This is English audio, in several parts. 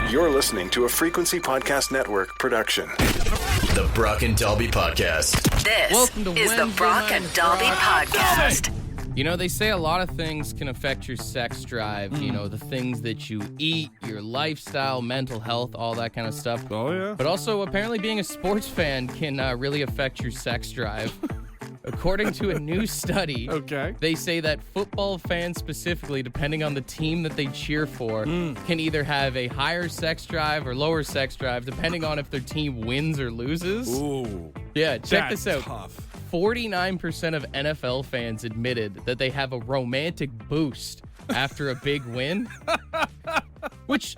You're listening to a Frequency Podcast Network production. The Brock and Dalby Podcast. This is the Brock and Dalby Podcast. You know, they say a lot of things can affect your sex drive. You know, the things that you eat, your lifestyle, mental health, all that kind of stuff. Oh, yeah. But also, apparently, being a sports fan can really affect your sex drive. According to a new study, they say that football fans specifically, depending on the team that they cheer for, can either have a higher sex drive or lower sex drive, depending on if their team wins or loses. Ooh. Yeah, check this out. Tough. 49% of NFL fans admitted that they have a romantic boost after a big win. Which,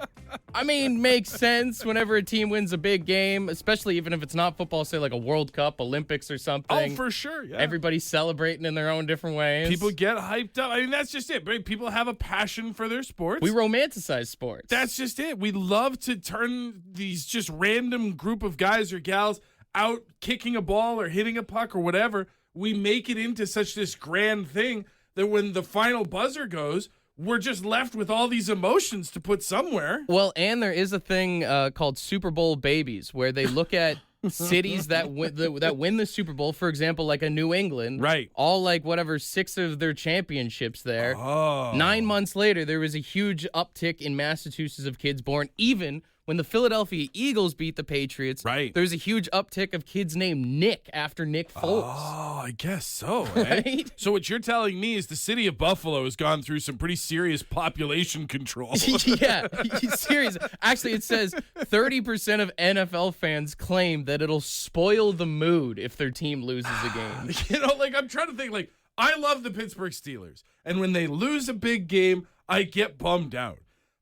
I mean, makes sense whenever a team wins a big game, especially even if it's not football, say like a World Cup, Olympics or something. Oh, for sure, yeah. Everybody's celebrating in their own different ways. People get hyped up. I mean, that's just it. Right? People have a passion for their sports. We romanticize sports. That's just it. We love to turn these just random group of guys or gals out kicking a ball or hitting a puck or whatever. We make it into such this grand thing that when the final buzzer goes, we're just left with all these emotions to put somewhere. Well, and there is a thing called Super Bowl babies, where they look at cities that win the Super Bowl, for example, like a New England. Right. All like whatever 6 of their championships there. Oh. 9 months later, there was a huge uptick in Massachusetts of kids born, even when the Philadelphia Eagles beat the Patriots. Right. There's a huge uptick of kids named Nick after Nick Foles. Oh, I guess so. Right? Eh? So what you're telling me is the city of Buffalo has gone through some pretty serious population control. Yeah, serious. Actually, it says 30% of NFL fans claim that it'll spoil the mood if their team loses a game. You know, like, I'm trying to think, like, I love the Pittsburgh Steelers, and when they lose a big game, I get bummed out.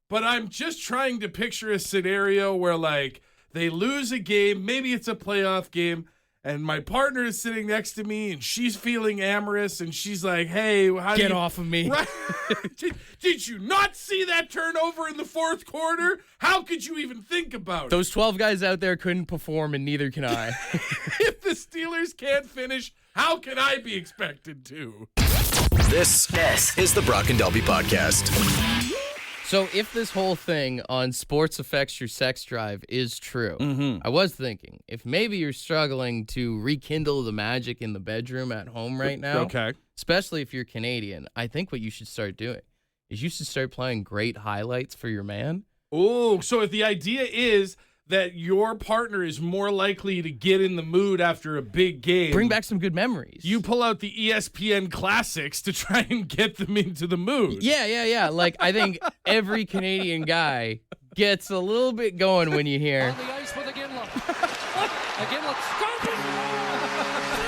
But I'm just trying to picture a scenario where, like, they lose a game, maybe it's a playoff game, and my partner is sitting next to me, and she's feeling amorous, and she's like, hey, how do Get you... off of me. Right? Did you not see that turnover in the fourth quarter? How could you even think about it? Those 12 guys out there couldn't perform, and neither can I. If the Steelers can't finish, how can I be expected to? This is the Brock and Dalby Podcast. So if this whole thing on sports affects your sex drive is true, I was thinking, if maybe you're struggling to rekindle the magic in the bedroom at home right now, especially if you're Canadian, I think what you should start doing is you should start playing great highlights for your man. Oh, so if the idea is that your partner is more likely to get in the mood after a big game, Bring back some good memories. you pull out the ESPN classics to try and get them into the mood. Yeah. Like, I think every Canadian guy gets a little bit going when you hear... On the ice with Aginla.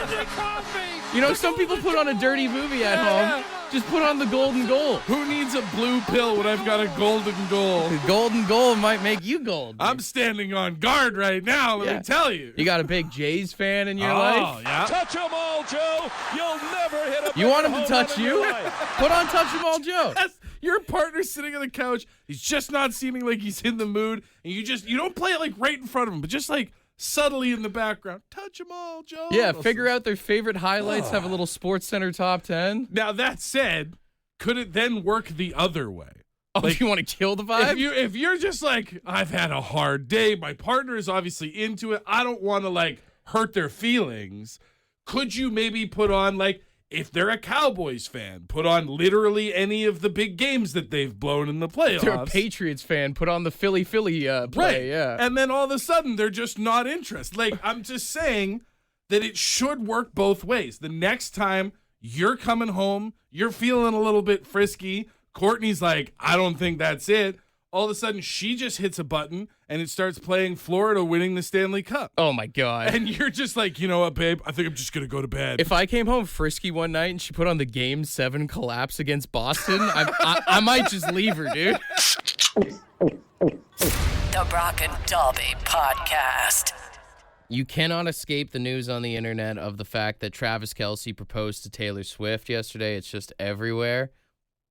Sidney Crosby. You know, some people put on a dirty movie at home. Just put on the golden goal. Who needs a blue pill when I've got a golden goal? The golden goal might make you gold. I'm standing on guard right now, let me tell you. You got a big Jays fan in your life? Oh, yeah. Touch 'em all, Joe. You'll never hit a You want him to home touch run in your you? life. Put on Touch 'em All Joe. Yes, your partner's sitting on the couch. He's just not seeming like he's in the mood. And you don't play it like right in front of him, but just like subtly in the background. Touch them all, Joe. Yeah, figure out their favorite highlights, have a little Sports Center top 10. Now, that said, could it then work the other way? Oh, Like, you want to kill the vibe? If you're just like, I've had a hard day, my partner is obviously into it, I don't want to like hurt their feelings, could you maybe put on, like, if they're a Cowboys fan, put on literally any of the big games that they've blown in the playoffs? If they're a Patriots fan, put on the Philly play, Right. yeah. And then all of a sudden, they're just not interested. Like, I'm just saying that it should work both ways. The next time you're coming home, you're feeling a little bit frisky, Courtney's like, I don't think that's it. All of a sudden, she just hits a button, and it starts playing Florida winning the Stanley Cup. Oh, my God. And you're just like, you know what, babe? I think I'm just going to go to bed. If I came home frisky one night and she put on the Game 7 collapse against Boston, I might just leave her, dude. The Brock and Dalby Podcast. You cannot escape the news on the internet of the fact that Travis Kelce proposed to Taylor Swift yesterday. It's just everywhere.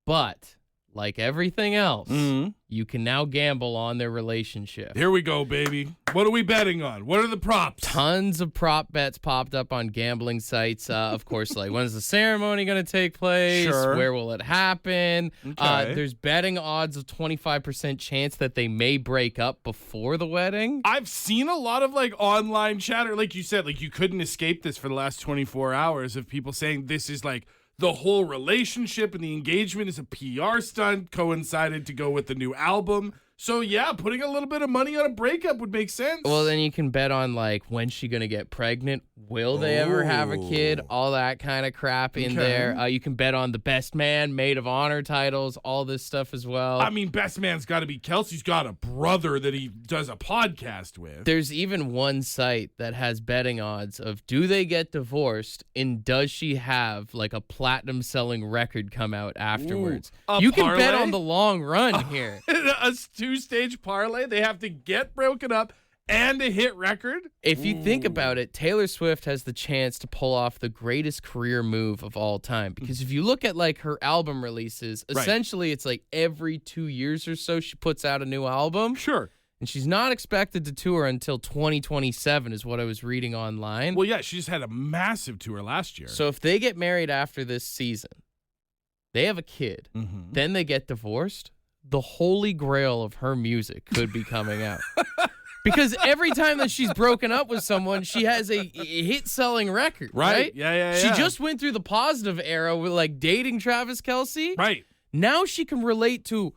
But like everything else, you can now gamble on their relationship. Here we go, baby. What are we betting on? What are the props? Tons of prop bets popped up on gambling sites. Of course, like when's the ceremony going to take place? Sure. Where will it happen? Okay. There's betting odds of 25% chance that they may break up before the wedding. I've seen a lot of like online chatter, like you said, like you couldn't escape this for the last 24 hours of people saying this is like the whole relationship and the engagement is a PR stunt coincided to go with the new album. So yeah, putting a little bit of money on a breakup would make sense. Well, then you can bet on like when's she gonna get pregnant? Will they ever have a kid? All that kind of crap in there. You can bet on the best man, maid of honor titles, all this stuff as well. I mean, best man's got to be Kelce's got a brother that he does a podcast with. There's even one site that has betting odds of do they get divorced and does she have like a platinum selling record come out afterwards? A You can bet parlay? on the long run here. A two-stage parlay. They have to get broken up and a hit record. If you think about it, Taylor Swift has the chance to pull off the greatest career move of all time. Because if you look at like her album releases, essentially it's like every 2 years or so she puts out a new album. Sure. And she's not expected to tour until 2027 is what I was reading online. Well, yeah, she just had a massive tour last year. So if they get married after this season, they have a kid, then they get divorced, the holy grail of her music could be coming out. Because every time that she's broken up with someone, she has a hit-selling record, right? Yeah. She just went through the positive era with, like, dating Travis Kelce. Right. Now she can relate to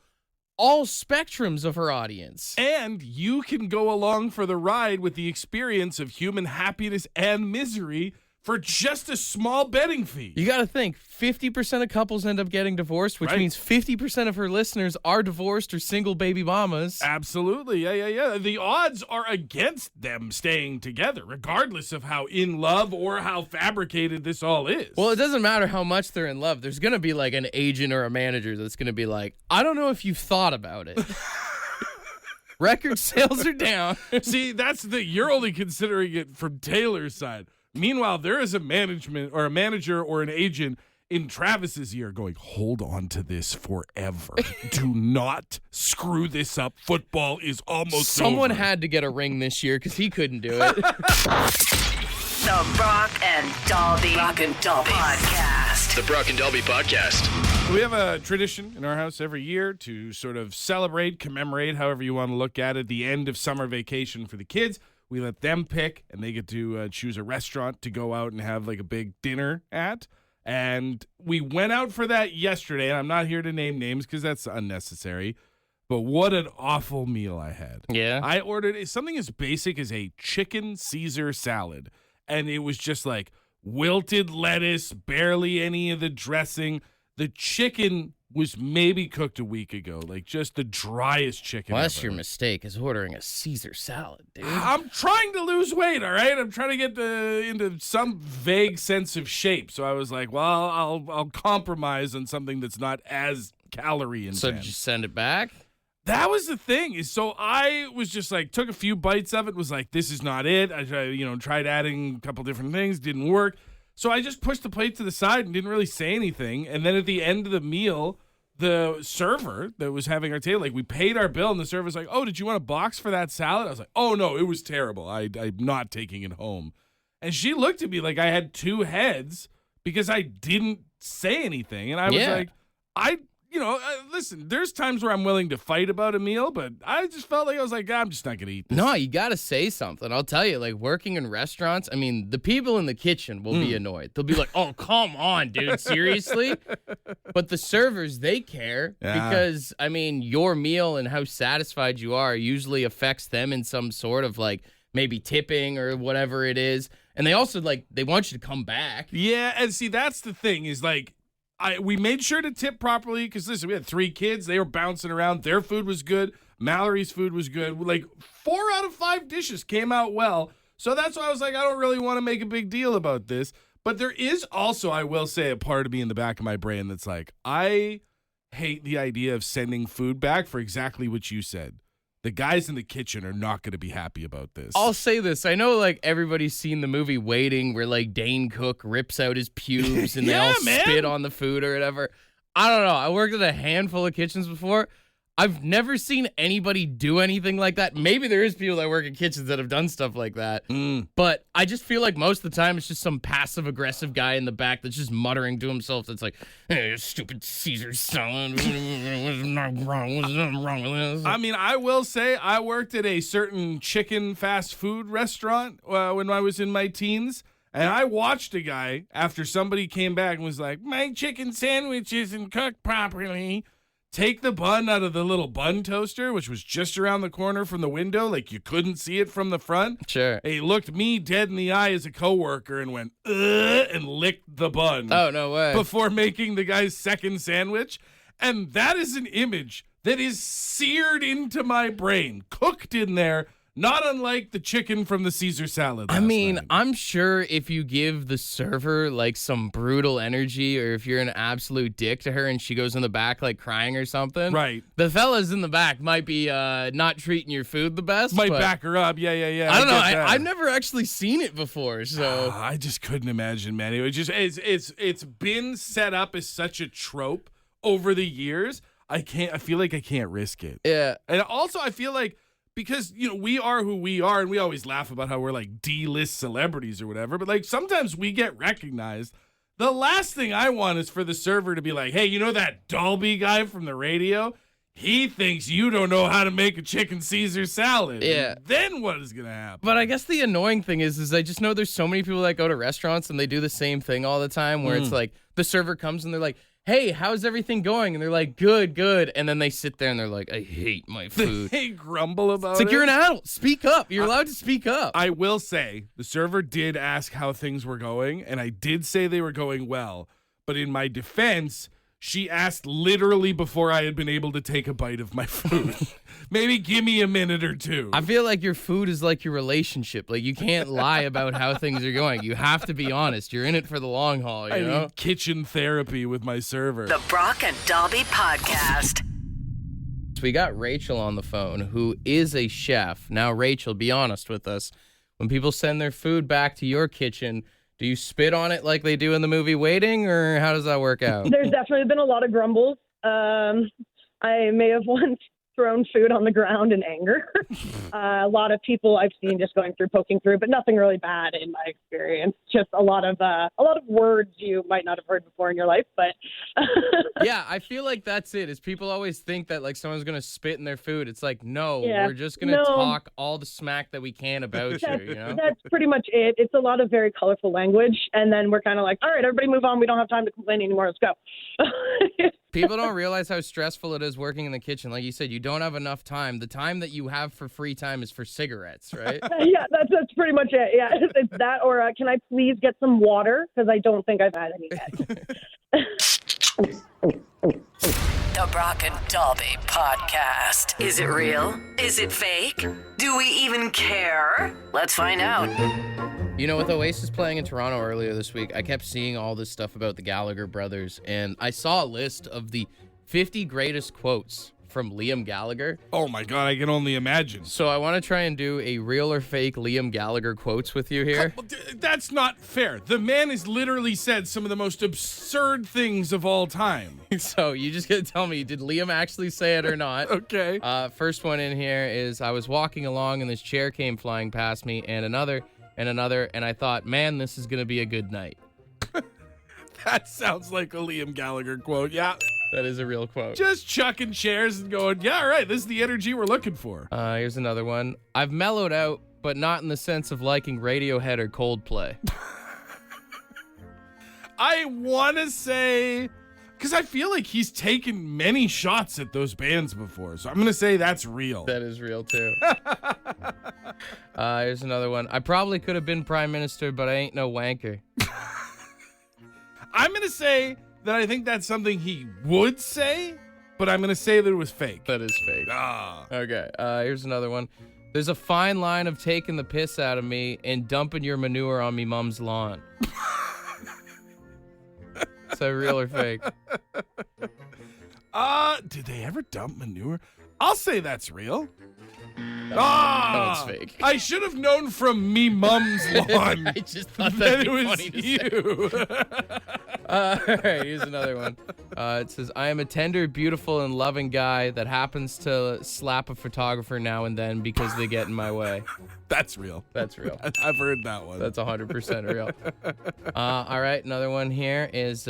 all spectrums of her audience. And you can go along for the ride with the experience of human happiness and misery for just a small betting fee. You got to think, 50% of couples end up getting divorced, which means 50% of her listeners are divorced or single baby mamas. Absolutely. Yeah. The odds are against them staying together, regardless of how in love or how fabricated this all is. Well, it doesn't matter how much they're in love. There's going to be like an agent or a manager that's going to be like, I don't know if you've thought about it. Record sales are down. See, you're only considering it from Taylor's side. Meanwhile, there is a manager or an agent in Travis's ear going, hold on to this forever. Do not screw this up. Football is almost Someone over. had to get a ring this year because he couldn't do it. The Brock and Dalby Podcast. The Brock and Dalby Podcast. We have a tradition in our house every year to sort of celebrate, commemorate, however you want to look at it, the end of summer vacation for the kids. We let them pick, and they get to choose a restaurant to go out and have like a big dinner at. And we went out for that yesterday, and I'm not here to name names because that's unnecessary. But what an awful meal I had. Yeah. I ordered something as basic as a chicken Caesar salad, and it was just like wilted lettuce, barely any of the dressing. The chicken was maybe cooked a week ago, like just the driest chicken Well, that's ever. your mistake, is ordering a Caesar salad, dude. I'm trying to lose weight, all right? I'm trying to get into some vague sense of shape. So I was like, well, I'll compromise on something that's not as calorie intense. So did you send it back? That was the thing. Is so I was just like, took a few bites of it, was like, this is not it. I tried adding a couple different things, didn't work. So I just pushed the plate to the side and didn't really say anything. And then at the end of the meal, the server that was having our table, like, we paid our bill, and the server was like, oh, did you want a box for that salad? I was like, oh, no, it was terrible. I'm not taking it home. And she looked at me like I had two heads because I didn't say anything. And I was like, listen, there's times where I'm willing to fight about a meal, but I just felt like I was like, I'm just not going to eat this. No, you got to say something. I'll tell you, like, working in restaurants, I mean, the people in the kitchen will be annoyed. They'll be like, oh, come on, dude, seriously? But the servers, they care because, I mean, your meal and how satisfied you are usually affects them in some sort of, like, maybe tipping or whatever it is. And they also, like, they want you to come back. Yeah, and see, that's the thing is, like, we made sure to tip properly because, listen, we had 3 kids. They were bouncing around. Their food was good. Mallory's food was good. Like, 4 out of 5 dishes came out well. So that's why I was like, I don't really want to make a big deal about this. But there is also, I will say, a part of me in the back of my brain that's like, I hate the idea of sending food back for exactly what you said. The guys in the kitchen are not going to be happy about this. I'll say this. I know, like, everybody's seen the movie Waiting where, like, Dane Cook rips out his pubes and they all spit on the food or whatever. I don't know. I worked at a handful of kitchens before. I've never seen anybody do anything like that. Maybe there is people that work in kitchens that have done stuff like that. But I just feel like most of the time it's just some passive-aggressive guy in the back that's just muttering to himself that's like, hey, stupid Caesar salad. What's wrong with this? I mean, I will say I worked at a certain chicken fast food restaurant when I was in my teens. And I watched a guy after somebody came back and was like, my chicken sandwich isn't cooked properly. Take the bun out of the little bun toaster, which was just around the corner from the window, like you couldn't see it from the front. Sure. He looked me dead in the eye as a coworker and went, and licked the bun. Oh, no way. Before making the guy's second sandwich. And that is an image that is seared into my brain, cooked in there. Not unlike the chicken from the Caesar salad. I mean, night. I'm sure if you give the server like some brutal energy or if you're an absolute dick to her and she goes in the back like crying or something. Right. The fellas in the back might be not treating your food the best. Might but back her up. Yeah. I don't know. I've never actually seen it before, so I just couldn't imagine, man. It was just it's been set up as such a trope over the years. I feel like I can't risk it. yeah. And also I feel like because, we are who we are, and we always laugh about how we're like D-list celebrities or whatever, but like sometimes we get recognized. The last thing I want is for the server to be like, hey, that Dalby guy from the radio? He thinks you don't know how to make a chicken Caesar salad. Yeah. And then what is going to happen? But I guess the annoying thing is I just know there's so many people that go to restaurants and they do the same thing all the time where it's like the server comes and they're like, hey, how's everything going? And they're like, good. And then they sit there and they're like, I hate my food. They grumble about It's like, it. you're an adult. Speak up. You're allowed to speak up. I will say the server did ask how things were going, and I did say they were going well. But in my defense, she asked literally before I had been able to take a bite of my food. Maybe give me a minute or two. I feel like your food is like your relationship. Like, you can't lie about how things are going. You have to be honest. You're in it for the long haul, you know? need kitchen therapy with my server. The Brock and Dobby Podcast. So we got Rachel on the phone, who is a chef. Now, Rachel, be honest with us. When people send their food back to your kitchen, do you spit on it like they do in the movie Waiting, or how does that work out? There's definitely been a lot of grumbles. I may have once thrown food on the ground in anger. A lot of people I've seen just going through, poking through, but nothing really bad in my experience. Just a lot of words you might not have heard before in your life, but Yeah, I feel like that's it. Is people always think that like someone's gonna spit in their food. It's like, no, Yeah. we're just gonna talk all the smack that we can about you. You know? that's pretty much it. It's a lot of very colorful language, and then we're kind of like, all right, everybody move on. We don't have time to complain anymore. Let's go. People don't realize how stressful it is working in the kitchen. Like you said, you don't have enough time. The time that you have for free time is for cigarettes, right? Yeah, that's pretty much it. Yeah, it's that, or can I please get some water? Because I don't think I've had any yet. The Brock and Dobby Podcast. Is it real? Is it fake? Do we even care? Let's find out. You know, with Oasis playing in Toronto earlier this week, I kept seeing all this stuff about the Gallagher brothers, and I saw a list of the 50 greatest quotes from Liam Gallagher. Oh my God, I can only imagine. So I want to try and do a real or fake Liam Gallagher quotes with you here. That's not fair. The man has literally said some of the most absurd things of all time. So you just got to tell me, did Liam actually say it or not? Okay. First one in here is, I was walking along and this chair came flying past me, and another, and I thought, man, this is going to be a good night. That sounds like a Liam Gallagher quote. Yeah. That is a real quote. Just chucking chairs and going, yeah, all right, this is the energy we're looking for. Here's another one. I've mellowed out, but not in the sense of liking Radiohead or Coldplay. I want to say, because I feel like he's taken many shots at those bands before, so I'm going to say that's real. That is real, too. Here's another one. I probably could have been prime minister, but I ain't no wanker. I'm going to say that I think that's something he would say, but I'm going to say that it was fake. That is fake. Ah. Okay, here's another one. There's a fine line of taking the piss out of me and dumping your manure on me mom's lawn. Is that real or fake? Did they ever dump manure? I'll say that's real. No, it's fake. I should have known from me mom's lawn I just thought that that'd it be was funny to say. you. All right, here's another one. It says, I am a tender, beautiful, and loving guy that happens to slap a photographer now and then because they get in my way. That's real. That's real. I've heard that one. That's 100% real. All right, another one here is,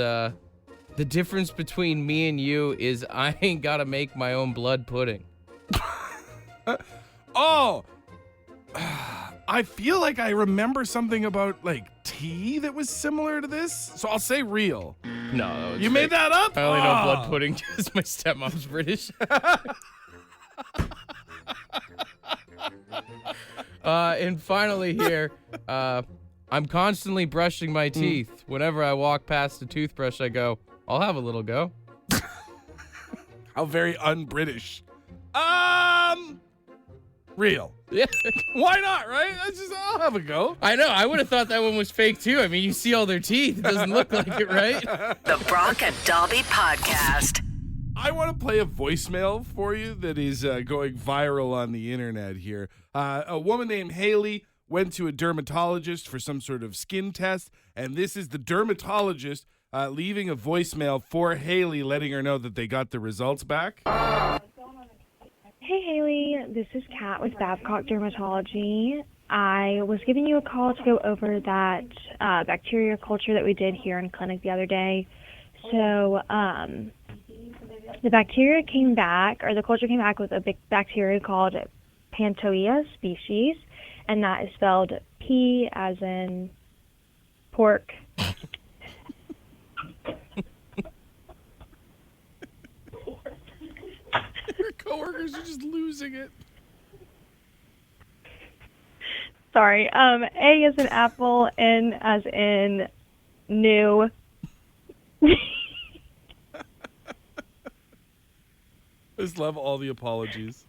the difference between me and you is I ain't got to make my own blood pudding. Oh, I feel like I remember something about like tea that was similar to this. So I'll say real. No, You made that up? I only know blood pudding because my stepmom's British. And finally here, I'm constantly brushing my teeth. Whenever I walk past a toothbrush, I go, I'll have a little go. How very un-British. Real. Yeah. Why not, right? I'll have a go. I know. I would have thought that one was fake, too. I mean, you see all their teeth. It doesn't look like it, right? The Brock and Dobby Podcast. I want to play a voicemail for you that is going viral on the internet here. A woman named Haley went to a dermatologist for some sort of skin test, and this is the dermatologist leaving a voicemail for Haley, letting her know that they got the results back. Hey Haley, this is Kat with BadPod Dermatology. I was giving you a call to go over that bacteria culture that we did here in clinic the other day. So the bacteria came back, or the culture came back with a big bacteria called Pantoia species, and that is spelled P as in pork. Your coworkers are just losing it. Sorry. A as in apple, N as in new. I just love all the apologies.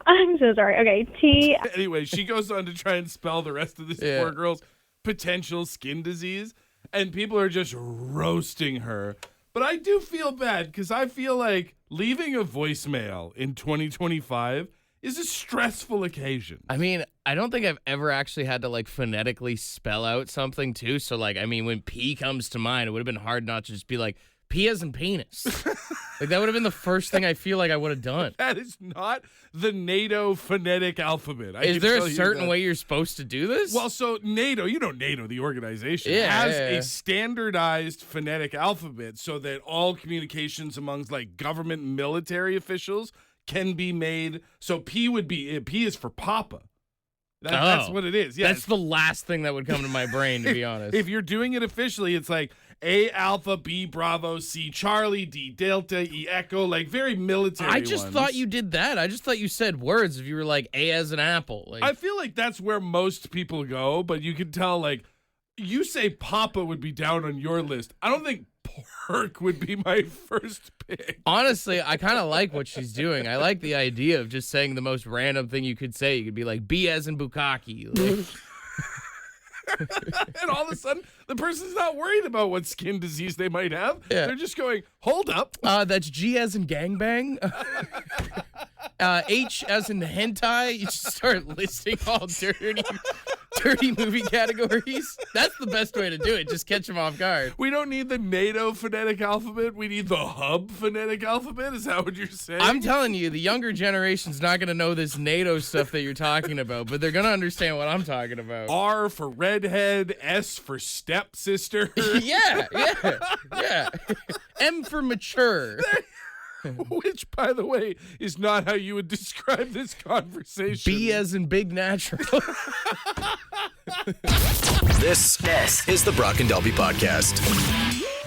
I'm so sorry. Okay, T. Anyway, she goes on to try and spell the rest of this poor girl's potential skin disease, and people are just roasting her. But I do feel bad because I feel like leaving a voicemail in 2025 is a stressful occasion. I mean, I don't think I've ever actually had to like phonetically spell out something too. So like, I mean, when P comes to mind, it would have been hard not to just be like P as in penis. Like that would have been the first thing I feel like I would have done. That is not the NATO phonetic alphabet. Is there a certain way you're supposed to do this? Well, so NATO, NATO, the organization, Yeah, has yeah. a standardized phonetic alphabet so that all communications amongst like government and military officials can be made. So P is for Papa. That's what it is. Yeah, That's the last thing that would come to my brain, to be honest. if you're doing it officially, it's like A Alpha, B Bravo, C Charlie, D Delta, E Echo, like very military. I just ones. thought you did that. I just thought you said words if you were like A as an apple. Like, I feel like that's where most people go, but you can tell, like, you say Papa would be down on your list. I don't think Pork would be my first pick. honestly, I kind of like what she's doing. I like the idea of just saying the most random thing you could say. You could be like B as in bukkake. Like, And all of a sudden, the person's not worried about what skin disease they might have. Yeah. They're just going, hold up. that's G as in gangbang. H as in hentai. You just start listing all dirty movie categories. That's the best way to do it. Just catch them off guard. We don't need the NATO phonetic alphabet. We need the hub phonetic alphabet. Is that what you're saying? I'm telling you, the younger generation's not going to know this NATO stuff that you're talking about, but they're going to understand what I'm talking about. R for redhead, S for stepsister. Yeah. M for mature. Which, by the way, is not how you would describe this conversation. B as in big natural. This is the Brock and Dobby Podcast.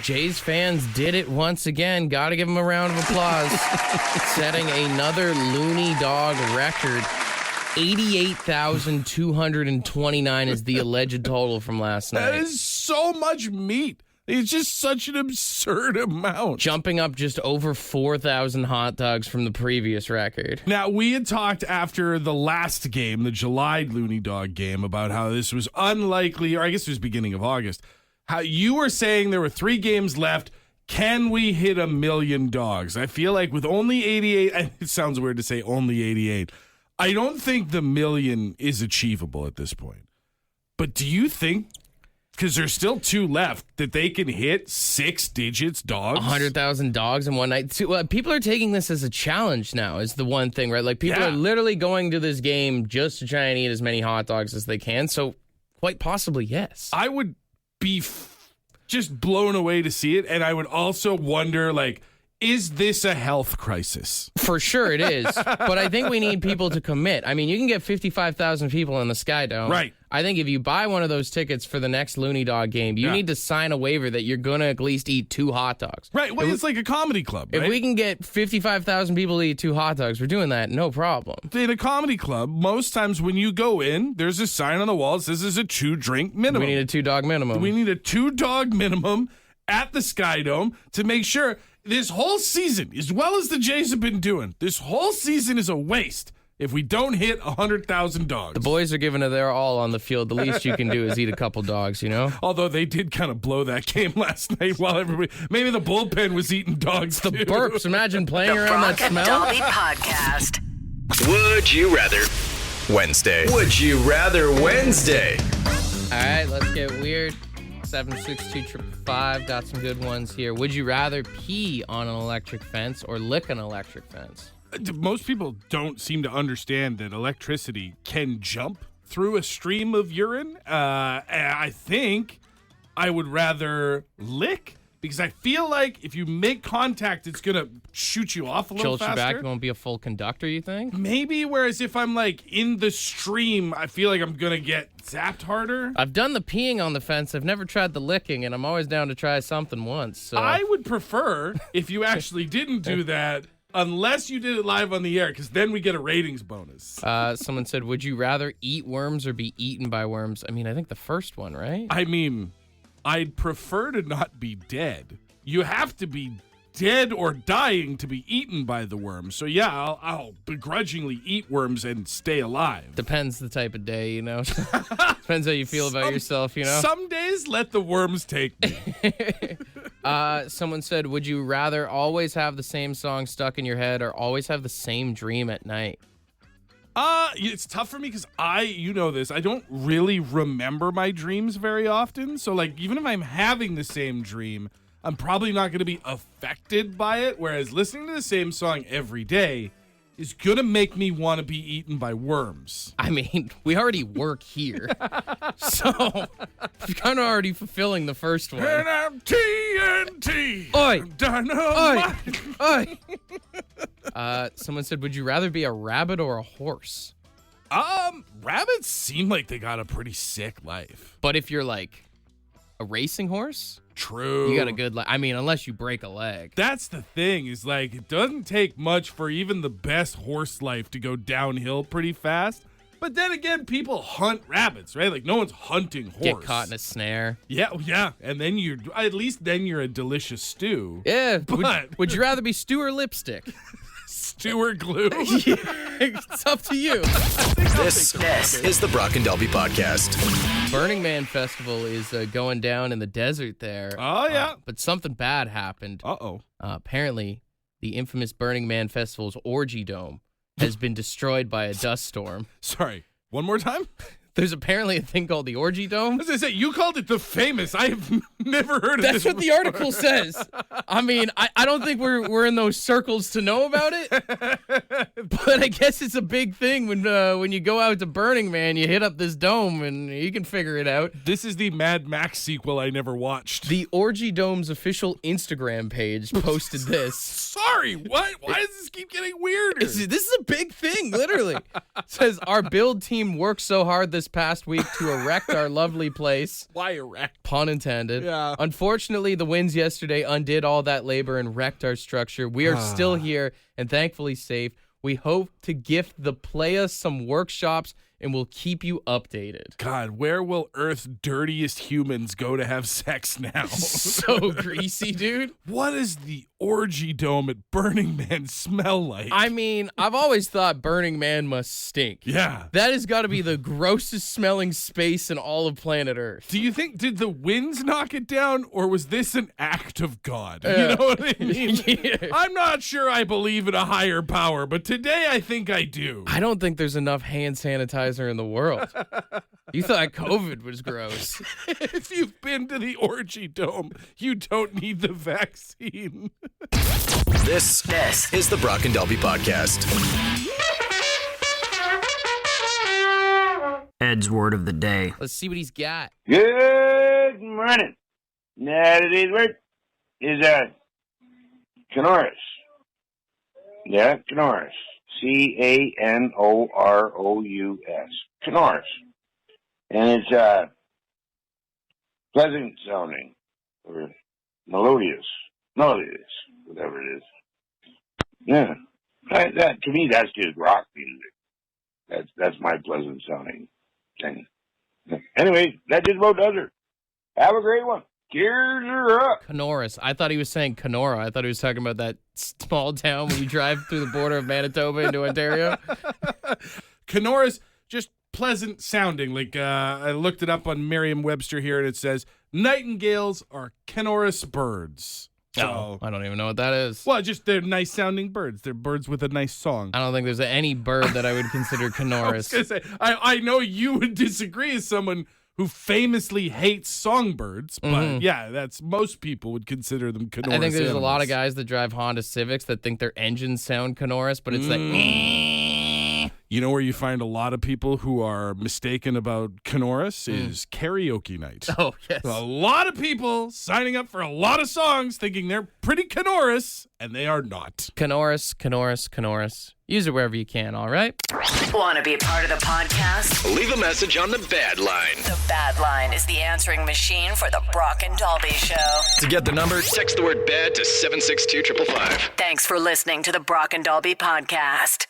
Jays fans did it once again. Got to give them a round of applause. Setting another loony dog record. 88,229 is the alleged total from last night. That is so much meat. It's just such an absurd amount. Jumping up just over 4,000 hot dogs from the previous record. Now, we had talked after the last game, the July Looney Dog game, about how this was unlikely, or I guess it was beginning of August, how you were saying there were 3 games left. Can we hit 1 million dogs? I feel like with only 88, and it sounds weird to say only 88, I don't think the million is achievable at this point. But do you think Because there's still 2 left that they can hit 6 digits, dogs. 100,000 dogs in one night. People are taking this as a challenge now, is the one thing, right? Like, people are literally going to this game just to try and eat as many hot dogs as they can. So, quite possibly, yes. I would be just blown away to see it. And I would also wonder, like, is this a health crisis? For sure it is. But I think we need people to commit. I mean, you can get 55,000 people in the Sky Dome. Right. I think if you buy one of those tickets for the next Looney Dog game, you need to sign a waiver that you're going to at least eat 2 hot dogs. Right. Well, it's like a comedy club, right? If we can get 55,000 people to eat 2 hot dogs, we're doing that, no problem. In a comedy club, most times when you go in, there's a sign on the wall that says there's a 2-drink minimum. We need a 2-dog minimum. We need a 2-dog minimum at the Sky Dome to make sure this whole season, as well as the Jays have been doing, this whole season is a waste if we don't hit 100,000 dogs. The boys are giving it their all on the field. The least you can do is eat a couple dogs, you know? Although they did kind of blow that game last night while everybody... Maybe the bullpen was eating dogs, The too. burps. Imagine playing around that Brock and smell. Dobby Podcast. Would you rather? Wednesday. Would you rather Wednesday? All right, let's get weird. 762-555. Got some good ones here. Would you rather pee on an electric fence or lick an electric fence? Most people don't seem to understand that electricity can jump through a stream of urine. I think I would rather lick because I feel like if you make contact, it's going to shoot you off a little Jolt faster. you back, you won't be a full conductor, you think? Maybe, whereas if I'm like in the stream, I feel like I'm going to get zapped harder. I've done the peeing on the fence. I've never tried the licking, and I'm always down to try something once. So. I would prefer if you actually didn't do that unless you did it live on the air, because then we get a ratings bonus. Someone said, would you rather eat worms or be eaten by worms? I mean, I think the first one, right? I mean, I'd prefer to not be dead. You have to be dead or dying to be eaten by the worms. So yeah, I'll begrudgingly eat worms and stay alive. Depends the type of day, you know? Depends how you feel about yourself, you know? Some days, let the worms take me. Someone said, would you rather always have the same song stuck in your head or always have the same dream at night? It's tough for me because you know this, I don't really remember my dreams very often. So like, even if I'm having the same dream, I'm probably not going to be affected by it. Whereas listening to the same song every day is going to make me want to be eaten by worms. I mean, we already work here. So, you're kind of already fulfilling the first one. And I'm TNT. Oi. Dynamite. Oi. Someone said, would you rather be a rabbit or a horse? Rabbits seem like they got a pretty sick life. But if you're like a racing horse, True. you got a good life. I mean, unless you break a leg. That's the thing, is like, it doesn't take much for even the best horse life to go downhill pretty fast. But then again, people hunt rabbits, right? Like, no one's hunting horse. Get caught in a snare. Yeah. And then at least you're a delicious stew. Yeah. But Would you rather be stew or lipstick? stew or glue. It's up to you. This is the Brock and Dobby Podcast. Burning Man Festival is going down in the desert there. Oh, yeah. But something bad happened. Uh-oh. Apparently, the infamous Burning Man Festival's Orgy Dome has been destroyed by a dust storm. Sorry. One more time? There's apparently a thing called the Orgy Dome. As I say, you called it the famous. I have never heard of this. That's what the article says. I mean, I don't think we're in those circles to know about it. But I guess it's a big thing when you go out to Burning Man, you hit up this dome and you can figure it out. This is the Mad Max sequel I never watched. The Orgy Dome's official Instagram page posted this. Sorry, what? Why does this keep getting weirder? This is a big thing, literally. It says, our build team worked so hard this past week to erect our lovely place. Why erect? Pun intended. Yeah. Unfortunately, the winds yesterday undid all that labor and wrecked our structure. We are still here and thankfully safe. We hope to gift the playa some workshops and we'll keep you updated. God, where will Earth's dirtiest humans go to have sex now? So greasy, dude. What does the Orgy Dome at Burning Man smell like? I mean, I've always thought Burning Man must stink. Yeah. That has got to be the grossest smelling space in all of planet Earth. Do you think, did the winds knock it down, or was this an act of God? You know what I mean? Yeah. I'm not sure I believe in a higher power, but today I think I do. I don't think there's enough hand sanitizer in the world. You thought COVID was gross. If you've been to the Orgy Dome, you don't need the vaccine. This is the Brock and Dalby Podcast. Ed's word of the day. Let's see what he's got. Good morning. Now today's word is Canoris. Yeah, Canoris. Canorous. Canoris. And it's pleasant sounding or melodious, whatever it is. Yeah. That to me that's just rock music. That's my pleasant sounding thing. Anyway, that just about does it. Have a great one. Cheers her up. Canoris. I thought he was saying Kenora. I thought he was talking about that small town when you drive through the border of Manitoba into Ontario. Canoris, just pleasant sounding. Like I looked it up on Merriam-Webster here, and it says nightingales are canorous birds. So, I don't even know what that is. Well, just they're nice sounding birds. They're birds with a nice song. I don't think there's any bird that I would consider I was Canoris. gonna say, I know you would disagree as someone who famously hates songbirds, but yeah, that's most people would consider them Canoris. I think there's a lot of animals. guys that drive Honda Civics that think their engines sound Canoris, but it's like. You know where you find a lot of people who are mistaken about Canoris is karaoke night. Oh, yes. A lot of people signing up for a lot of songs thinking they're pretty Canoris, and they are not. Canoris. Use it wherever you can, all right? Want to be a part of the podcast? Leave a message on the Bad Line. The Bad Line is the answering machine for the Brock and Dalby Show. To get the number, text the word BAD to 762-555. Thanks for listening to the Brock and Dalby Podcast.